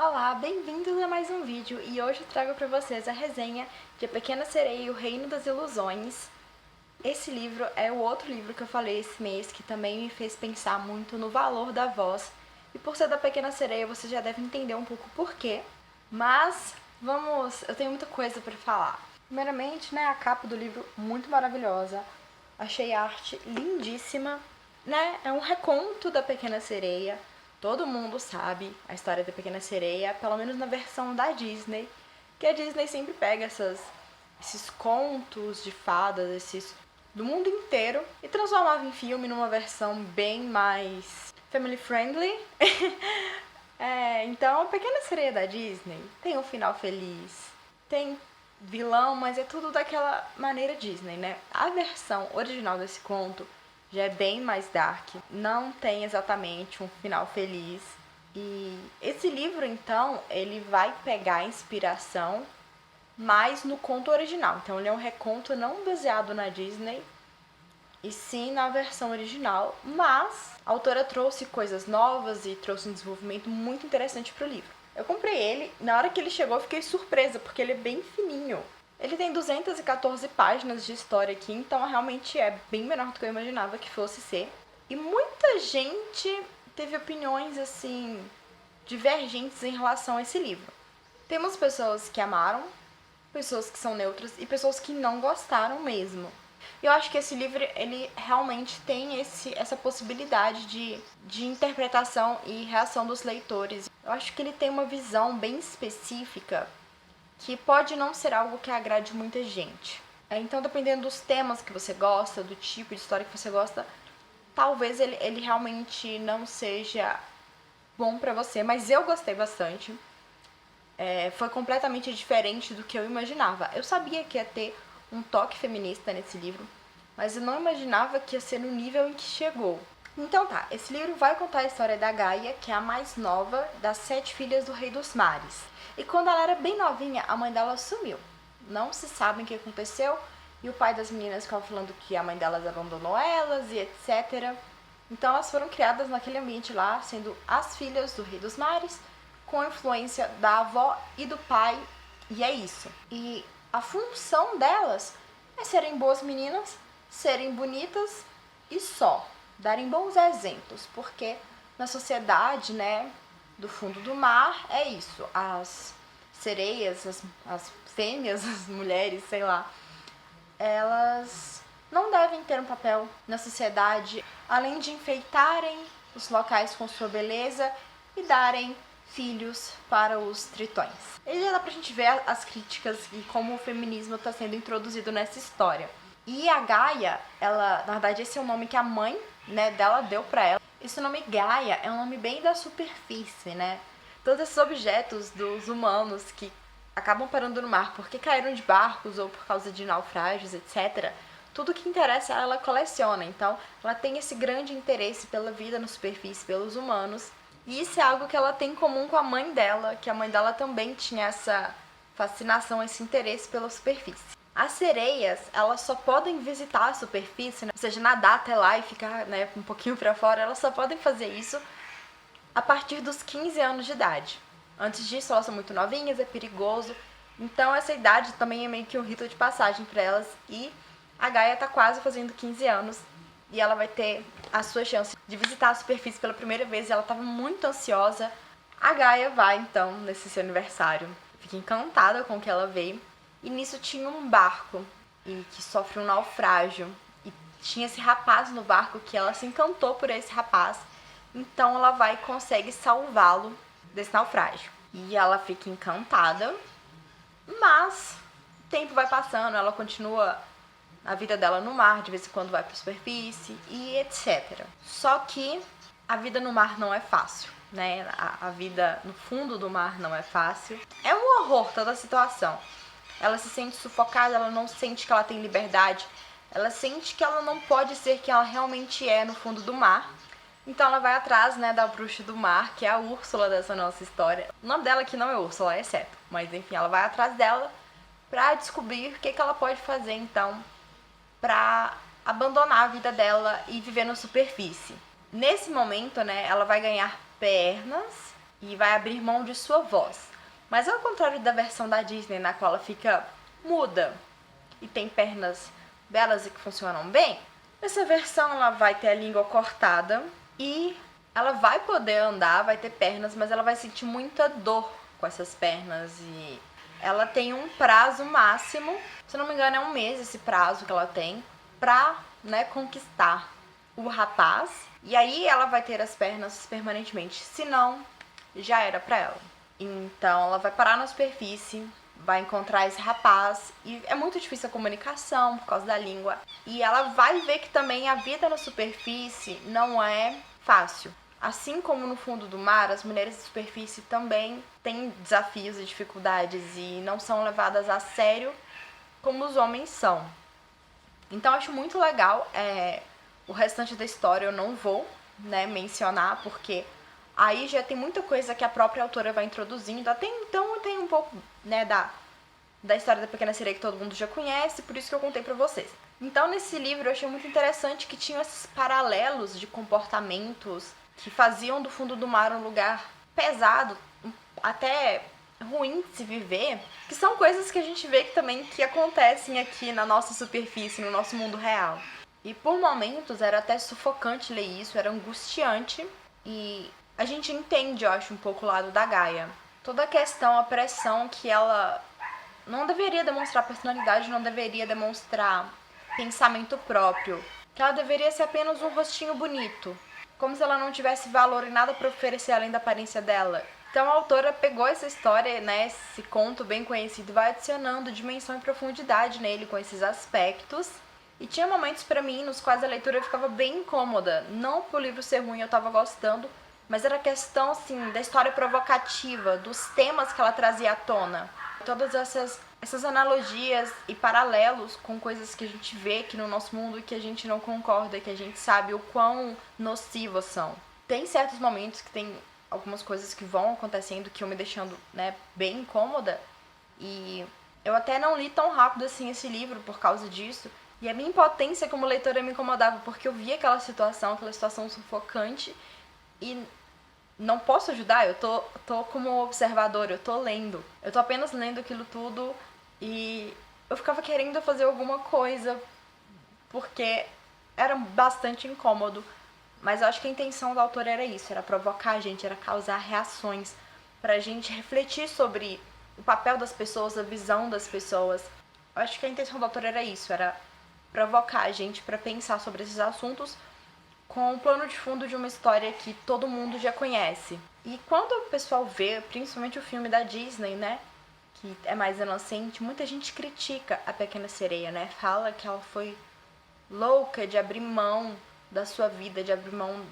Olá, bem-vindos a mais um vídeo e hoje eu trago para vocês a resenha de A Pequena Sereia e o Reino das Ilusões. Esse livro é o outro livro que eu falei esse mês que também me fez pensar muito no valor da voz. E por ser da Pequena Sereia, você já deve entender um pouco o porquê. Mas eu tenho muita coisa para falar. Primeiramente, a capa do livro muito maravilhosa. Achei a arte lindíssima, É um reconto da Pequena Sereia. Todo mundo sabe a história da Pequena Sereia, pelo menos na versão da Disney, que a Disney sempre pega esses contos de fadas, do mundo inteiro, e transformava em filme numa versão bem mais family friendly. Então a Pequena Sereia da Disney tem um final feliz, tem vilão, mas é tudo daquela maneira Disney, A versão original desse conto já é bem mais dark, não tem exatamente um final feliz. E esse livro, então, ele vai pegar inspiração mais no conto original. Então, ele é um reconto não baseado na Disney, e sim na versão original, mas a autora trouxe coisas novas e trouxe um desenvolvimento muito interessante para o livro. Eu comprei ele, na hora que ele chegou eu fiquei surpresa, porque ele é bem fininho. Ele tem 214 páginas de história aqui, então realmente é bem menor do que eu imaginava que fosse ser. E muita gente teve opiniões, assim, divergentes em relação a esse livro. Temos pessoas que amaram, pessoas que são neutras e pessoas que não gostaram mesmo. Eu acho que esse livro, ele realmente tem essa possibilidade de interpretação e reação dos leitores. Eu acho que ele tem uma visão bem específica que pode não ser algo que agrade muita gente. Então, dependendo dos temas que você gosta, do tipo de história que você gosta, talvez ele realmente não seja bom pra você, mas eu gostei bastante. Foi completamente diferente do que eu imaginava. Eu sabia que ia ter um toque feminista nesse livro, mas eu não imaginava que ia ser no nível em que chegou. Então tá, esse livro vai contar a história da Gaia, que é a mais nova das 7 filhas do Rei dos Mares. E quando ela era bem novinha, a mãe dela sumiu. Não se sabe o que aconteceu, e o pai das meninas ficava falando que a mãe delas abandonou elas e etc. Então elas foram criadas naquele ambiente lá, sendo as filhas do Rei dos Mares, com a influência da avó e do pai, e é isso. E a função delas é serem boas meninas, serem bonitas e só, darem bons exemplos, porque na sociedade, do fundo do mar é isso, as sereias, as fêmeas, as mulheres, sei lá, elas não devem ter um papel na sociedade, além de enfeitarem os locais com sua beleza e darem filhos para os tritões. E já dá pra gente ver as críticas e como o feminismo está sendo introduzido nessa história. E a Gaia, ela, na verdade, esse é o nome que a mãe, dela deu pra ela. Esse nome Gaia é um nome bem da superfície, Todos esses objetos dos humanos que acabam parando no mar porque caíram de barcos ou por causa de naufrágios, etc. Tudo que interessa ela coleciona. Então, ela tem esse grande interesse pela vida na superfície, pelos humanos. E isso é algo que ela tem em comum com a mãe dela, que a mãe dela também tinha essa fascinação, esse interesse pela superfície. As sereias, elas só podem visitar a superfície, ou seja, nadar até lá e ficar um pouquinho pra fora, elas só podem fazer isso a partir dos 15 anos de idade. Antes disso, elas são muito novinhas, é perigoso. Então, essa idade também é meio que um rito de passagem para elas. E a Gaia tá quase fazendo 15 anos e ela vai ter a sua chance de visitar a superfície pela primeira vez. E ela estava muito ansiosa. A Gaia vai, então, nesse seu aniversário. Fica encantada com o que ela vê. E nisso tinha um barco que sofre um naufrágio. E tinha esse rapaz no barco que ela se encantou por esse rapaz. Então ela vai e consegue salvá-lo desse naufrágio. E ela fica encantada, mas o tempo vai passando, ela continua a vida dela no mar, de vez em quando vai para a superfície e etc. Só que a vida no mar não é fácil, A vida no fundo do mar não é fácil. É um horror toda a situação. Ela se sente sufocada, ela não sente que ela tem liberdade, ela sente que ela não pode ser quem ela realmente é no fundo do mar. Então ela vai atrás, da bruxa do mar, que é a Úrsula dessa nossa história. O nome dela aqui não é Úrsula, é Seto. Mas enfim, ela vai atrás dela pra descobrir o que ela pode fazer, então, pra abandonar a vida dela e viver na superfície. Nesse momento, ela vai ganhar pernas e vai abrir mão de sua voz. Mas ao contrário da versão da Disney, na qual ela fica muda e tem pernas belas e que funcionam bem, nessa versão ela vai ter a língua cortada e ela vai poder andar, vai ter pernas, mas ela vai sentir muita dor com essas pernas e ela tem um prazo máximo, se não me engano é 1 mês esse prazo que ela tem, pra, conquistar o rapaz. E aí ela vai ter as pernas permanentemente, senão já era pra ela. Então ela vai parar na superfície, vai encontrar esse rapaz e é muito difícil a comunicação por causa da língua. E ela vai ver que também a vida na superfície não é fácil. Assim como no fundo do mar, as mulheres da superfície também têm desafios e dificuldades e não são levadas a sério como os homens são. Então eu acho muito legal. O restante da história eu não vou mencionar, porque aí já tem muita coisa que a própria autora vai introduzindo. Até então tem um pouco da história da Pequena Sereia que todo mundo já conhece, por isso que eu contei pra vocês. Então nesse livro eu achei muito interessante que tinha esses paralelos de comportamentos que faziam do fundo do mar um lugar pesado, até ruim de se viver, que são coisas que a gente vê que acontecem aqui na nossa superfície, no nosso mundo real. E por momentos era até sufocante ler isso, era angustiante, e a gente entende, eu acho, um pouco o lado da Gaia. Toda a questão, a pressão que ela não deveria demonstrar personalidade, não deveria demonstrar pensamento próprio, que ela deveria ser apenas um rostinho bonito, como se ela não tivesse valor e nada para oferecer além da aparência dela. Então a autora pegou essa história, esse conto bem conhecido, vai adicionando dimensão e profundidade nele com esses aspectos. E tinha momentos pra mim nos quais a leitura ficava bem incômoda, não por o livro ser ruim, eu tava gostando, mas era questão, assim, da história provocativa, dos temas que ela trazia à tona. Todas essas analogias e paralelos com coisas que a gente vê aqui no nosso mundo e que a gente não concorda, que a gente sabe o quão nocivas são. Tem certos momentos que tem algumas coisas que vão acontecendo que eu me deixando, bem incômoda, e eu até não li tão rápido assim esse livro por causa disso, e a minha impotência como leitora me incomodava, porque eu via aquela situação sufocante, e não posso ajudar, eu tô como observadora, eu tô lendo. Eu tô apenas lendo aquilo tudo e eu ficava querendo fazer alguma coisa, porque era bastante incômodo. Mas eu acho que a intenção do autor era isso, era provocar a gente, era causar reações, pra gente refletir sobre o papel das pessoas, a visão das pessoas. Eu acho que a intenção do autor era isso, era provocar a gente pra pensar sobre esses assuntos com o plano de fundo de uma história que todo mundo já conhece. E quando o pessoal vê, principalmente o filme da Disney, que é mais inocente, muita gente critica a Pequena Sereia, fala que ela foi louca de abrir mão da sua vida, de abrir mão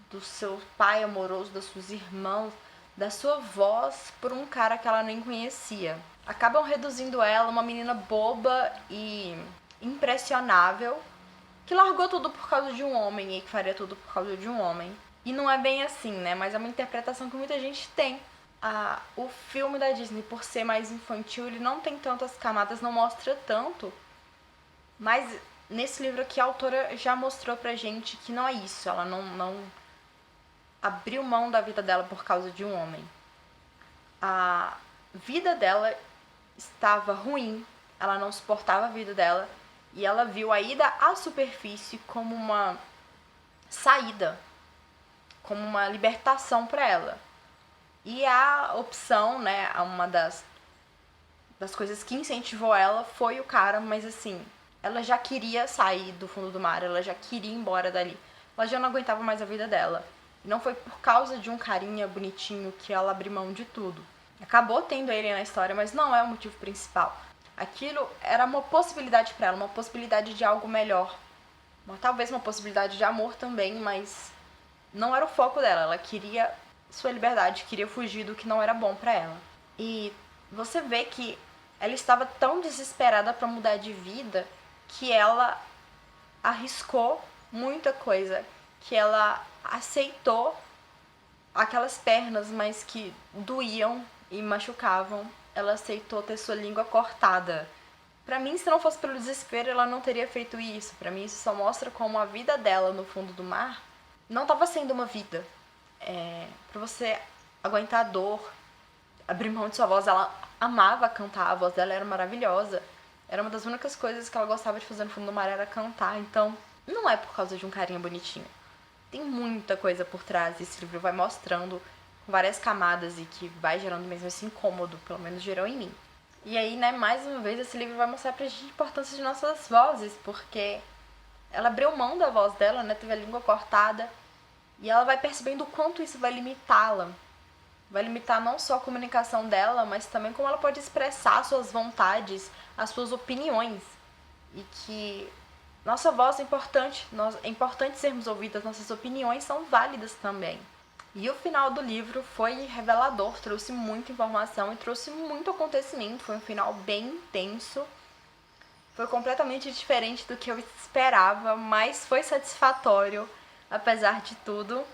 do seu pai amoroso, das suas irmãs, da sua voz por um cara que ela nem conhecia. Acabam reduzindo ela, uma menina boba e impressionável, que largou tudo por causa de um homem e que faria tudo por causa de um homem. E não é bem assim, mas é uma interpretação que muita gente tem. O filme da Disney, por ser mais infantil, ele não tem tantas camadas, não mostra tanto, mas nesse livro aqui a autora já mostrou pra gente que não é isso, ela não abriu mão da vida dela por causa de um homem. A vida dela estava ruim, ela não suportava a vida dela, e ela viu a ida à superfície como uma saída, como uma libertação para ela. E a opção, uma das coisas que incentivou ela foi o cara, mas assim, ela já queria sair do fundo do mar, ela já queria ir embora dali. Ela já não aguentava mais a vida dela. E não foi por causa de um carinha bonitinho que ela abriu mão de tudo. Acabou tendo ele na história, mas não é o motivo principal. Aquilo era uma possibilidade para ela, uma possibilidade de algo melhor. Talvez uma possibilidade de amor também, mas não era o foco dela. Ela queria sua liberdade, queria fugir do que não era bom para ela. E você vê que ela estava tão desesperada para mudar de vida que ela arriscou muita coisa, que ela aceitou aquelas pernas, mas que doíam e machucavam. Ela aceitou ter sua língua cortada. Pra mim, se não fosse pelo desespero, ela não teria feito isso. Pra mim, isso só mostra como a vida dela no fundo do mar não estava sendo uma vida. Pra você aguentar a dor, abrir mão de sua voz. Ela amava cantar, a voz dela era maravilhosa. Era uma das únicas coisas que ela gostava de fazer no fundo do mar, era cantar. Então, não é por causa de um carinha bonitinho. Tem muita coisa por trás. Esse livro vai mostrando com várias camadas e que vai gerando mesmo esse incômodo, pelo menos gerou em mim. E aí, né, mais uma vez, esse livro vai mostrar pra gente a importância de nossas vozes, porque ela abriu mão da voz dela, né, teve a língua cortada, e ela vai percebendo o quanto isso vai limitá-la. Vai limitar não só a comunicação dela, mas também como ela pode expressar suas vontades, as suas opiniões. E que nossa voz é importante, é importante sermos ouvidas, nossas opiniões são válidas também. E o final do livro foi revelador, trouxe muita informação e trouxe muito acontecimento. Foi um final bem intenso. Foi completamente diferente do que eu esperava, mas foi satisfatório, apesar de tudo.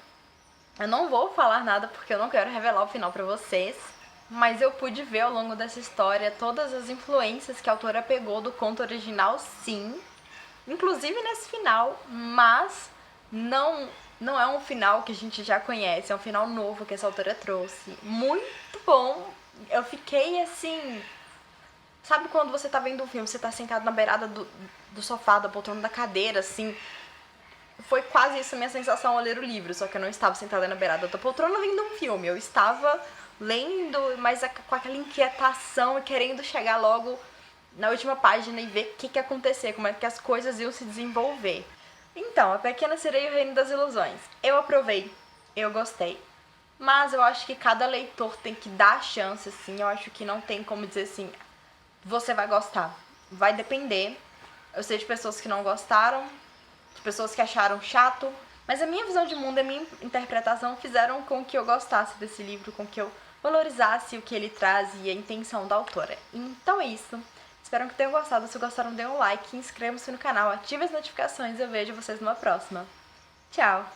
Eu não vou falar nada porque eu não quero revelar o final pra vocês, mas eu pude ver ao longo dessa história todas as influências que a autora pegou do conto original, sim, inclusive nesse final, mas não é um final que a gente já conhece, é um final novo que essa autora trouxe. Muito bom! Eu fiquei assim... Sabe quando você tá vendo um filme, você tá sentado na beirada do sofá, da poltrona da cadeira, assim... Foi quase isso a minha sensação ao ler o livro, só que eu não estava sentada na beirada da poltrona vendo um filme. Eu estava lendo, mas com aquela inquietação e querendo chegar logo na última página e ver o que ia acontecer, como é que as coisas iam se desenvolver. Então, A Pequena Sereia e o Reino das Ilusões. Eu aprovei, eu gostei. Mas eu acho que cada leitor tem que dar a chance, assim. Eu acho que não tem como dizer assim, você vai gostar. Vai depender. Eu sei de pessoas que não gostaram, de pessoas que acharam chato, mas a minha visão de mundo e a minha interpretação fizeram com que eu gostasse desse livro, com que eu valorizasse o que ele traz e a intenção da autora. Então é isso. Espero que tenham gostado. Se gostaram, dê um like, inscrevam-se no canal, ative as notificações e eu vejo vocês numa próxima. Tchau!